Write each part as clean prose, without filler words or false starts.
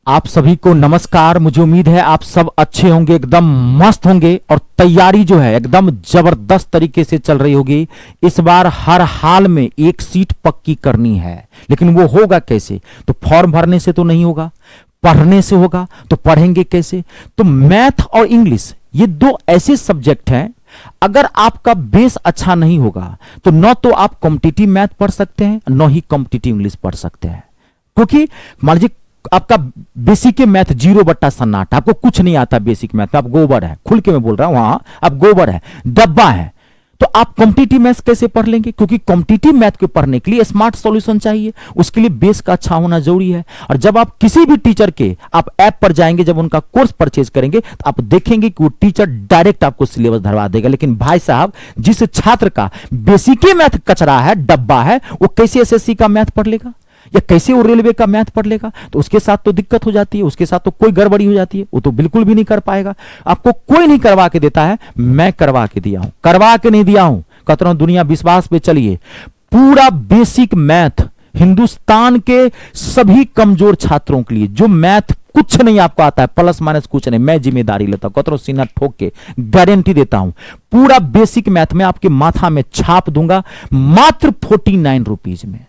आप सभी को नमस्कार। मुझे उम्मीद है आप सब अच्छे होंगे, एकदम मस्त होंगे और तैयारी जो है एकदम जबरदस्त तरीके से चल रही होगी। इस बार हर हाल में एक सीट पक्की करनी है, लेकिन वो होगा कैसे? तो फॉर्म भरने से तो नहीं होगा, पढ़ने से होगा। तो पढ़ेंगे कैसे? तो मैथ और इंग्लिश ये दो ऐसे सब्जेक्ट हैं, अगर आपका बेस अच्छा नहीं होगा तो न तो आप कॉम्पिटिटिव मैथ पढ़ सकते हैं, न ही कॉम्पिटिटिव इंग्लिश पढ़ सकते हैं। क्योंकि मान लीजिए आपका बेसिक मैथ 0/सन्नाटा, आपको कुछ नहीं आता बेसिक मैथ में, आप गोबर है, खुल के मैं बोल रहा हूं, वहां आप गोबर है, डब्बा है, तो आप कॉम्पिटिटिव मैथ कैसे पढ़ लेंगे? क्योंकि कॉम्पिटिटिव मैथ को पढ़ने के लिए स्मार्ट सॉल्यूशन चाहिए, उसके लिए बेस का अच्छा होना जरूरी है। और जब आप किसी भी टीचर के आप ऐप पर जाएंगे, जब उनका कोर्स परचेज करेंगे, तो आप देखेंगे कि वो टीचर डायरेक्ट आपको सिलेबस धरवा देगा। लेकिन भाई साहब, जिस छात्र का बेसिक मैथ कचरा है, डब्बा है, वो कैसे एसएससी का मैथ पढ़ लेगा या कैसे वो रेलवे का मैथ पढ़ लेगा? तो उसके साथ तो दिक्कत हो जाती है, उसके साथ तो कोई गड़बड़ी हो जाती है, वो तो बिल्कुल भी नहीं कर पाएगा। आपको कोई नहीं करवा के देता है, मैं करवा के दिया हूं, करवा के नहीं दिया हूं। कहता हूं दुनिया विश्वास पे चलिए। पूरा बेसिक मैथ हिंदुस्तान के सभी कमजोर छात्रों के लिए, जो मैथ कुछ नहीं आपको आता है, प्लस माइनस कुछ नहीं, मैं जिम्मेदारी लेता हूं, कहता हूं सीना ठोक के गारंटी देता हूं। पूरा बेसिक मैथ में आपके माथा में छाप दूंगा मात्र 49 रुपीज में।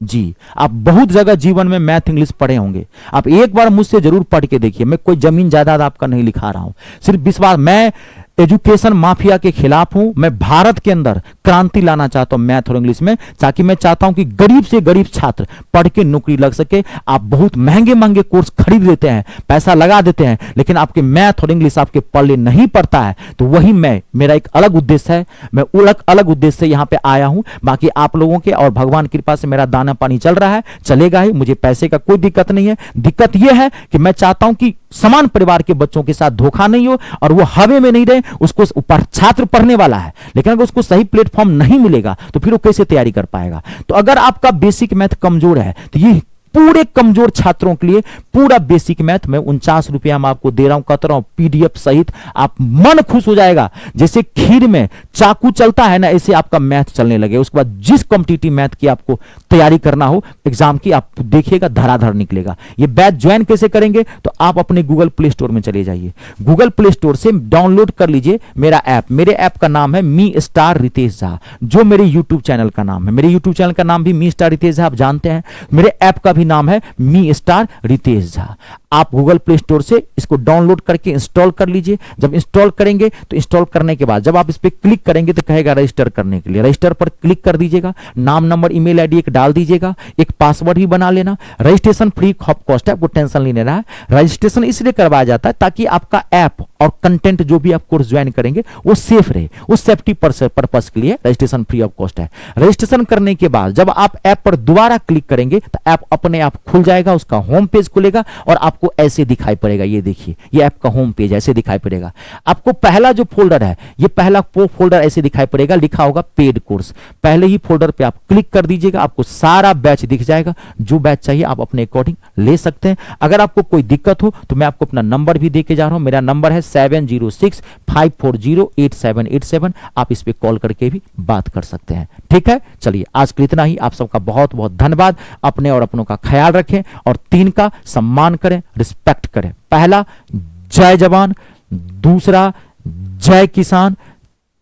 जी, आप बहुत जगह जीवन में मैथ इंग्लिश पढ़े होंगे, आप एक बार मुझसे जरूर पढ़ के देखिए। मैं कोई जमीन जायदाद आपका नहीं लिखा रहा हूं, सिर्फ विश्वास। मैं एजुकेशन माफिया के खिलाफ हूं। मैं भारत के अंदर क्रांति लाना चाहता हूं मैथ और इंग्लिश में, ताकि मैं चाहता हूं कि गरीब से गरीब छात्र पढ़ के नौकरी लग सके। आप बहुत महंगे महंगे कोर्स खरीद लेते हैं, पैसा लगा देते हैं, लेकिन आपके मैथ और इंग्लिश आपके पढ़ने नहीं पड़ता है। तो वही मेरा एक अलग उद्देश्य है, मैं अलग उद्देश्य से यहां पे आया हूं। बाकी आप लोगों के और भगवान की कृपा से मेरा दाना पानी चल रहा है, चलेगा ही, मुझे पैसे का कोई दिक्कत नहीं है। दिक्कत यह है कि मैं चाहता हूं कि समान परिवार के बच्चों के साथ धोखा नहीं हो और वो हवे में नहीं रहे। उसको ऊपर छात्र पढ़ने वाला है, लेकिन अगर उसको सही प्लेटफॉर्म नहीं मिलेगा तो फिर वो कैसे तैयारी कर पाएगा? तो अगर आपका बेसिक मैथ कमजोर है तो ये पूरे कमजोर छात्रों के लिए पूरा बेसिक मैथ में 49 रुपया में आपको दे रहा हूं, कहता रहा हूं, पीडीएफ सहित। आप मन खुश हो जाएगा, जैसे खीर में चाकू चलता है ना, ऐसे आपका मैथ चलने लगे। उसके बाद जिस कॉम्पिटिटिव मैथ की आपको तैयारी करना हो एग्जाम की, आप देखिएगा धराधर निकलेगा। ये बैच ज्वाइन कैसे करेंगे? तो आप अपने गूगल प्ले स्टोर में चले जाइए, गूगल प्ले स्टोर से डाउनलोड कर लीजिए मेरा ऐप। मेरे ऐप का नाम है मी स्टार रितेश झा, जो मेरे यूट्यूब चैनल का नाम है। मेरे यूट्यूब चैनल का नाम भी मी स्टार रितेश झा, आप जानते हैं। मेरे ऐप का नाम है मी स्टार रितेश झा। आप गूगल प्ले स्टोर से इसको डाउनलोड करके इंस्टॉल कर लीजिए। जब इंस्टॉल करेंगे तो इंस्टॉल करने के बाद जब आप इस पर क्लिक करेंगे तो कहेगा रजिस्टर करने के लिए, रजिस्टर पर क्लिक कर दीजिएगा। नाम नंबर ईमेल आईडी एक डाल दीजिएगा, एक पासवर्ड ही बना लेना। रजिस्ट्रेशन फ्री ऑफ कॉस्ट है, आपको टेंशन नहीं लेना है। रजिस्ट्रेशन इसलिए करवाया जाता है ताकि आपका ऐप और कंटेंट जो भी आप कोर्स ज्वाइन करेंगे वो सेफ रहे, उस सेफ्टी पर्पस के लिए रजिस्ट्रेशन फ्री ऑफ कॉस्ट है। रजिस्ट्रेशन करने के बाद जब आप ऐप पर दोबारा क्लिक करेंगे तो ऐप अपने आप खुल जाएगा, उसका होम पेज खुलेगा और आपको ऐसे दिखाई पड़ेगा। ये देखिए, ये ऐप का होम पेज ऐसे दिखाई पड़ेगा। आपको पहला जो फोल्डर है, ये पहला फोल्डर ऐसे दिखाई पड़ेगा, लिखा होगा पेड कोर्स। पहले ही फोल्डर पे आप क्लिक कर दीजिएगा, आपको सारा बैच दिख जाएगा। जो बैच चाहिए आप अपने अकॉर्डिंग ले सकते हैं। अगर आपको कोई दिक्कत हो तो मैं आपको अपना नंबर भी दे के जा रहा हूं। मेरा नंबर है 7065408787। आप इस पे कॉल करके भी बात कर सकते हैं। ठीक है, चलिए आज के लिए इतना ही। आप सबका बहुत बहुत धन्यवाद। अपने और अपनों का ख्याल रखें और 3 का सम्मान करें, रिस्पेक्ट करें। पहला जय जवान, दूसरा जय किसान,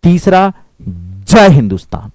तीसरा जय हिंदुस्तान।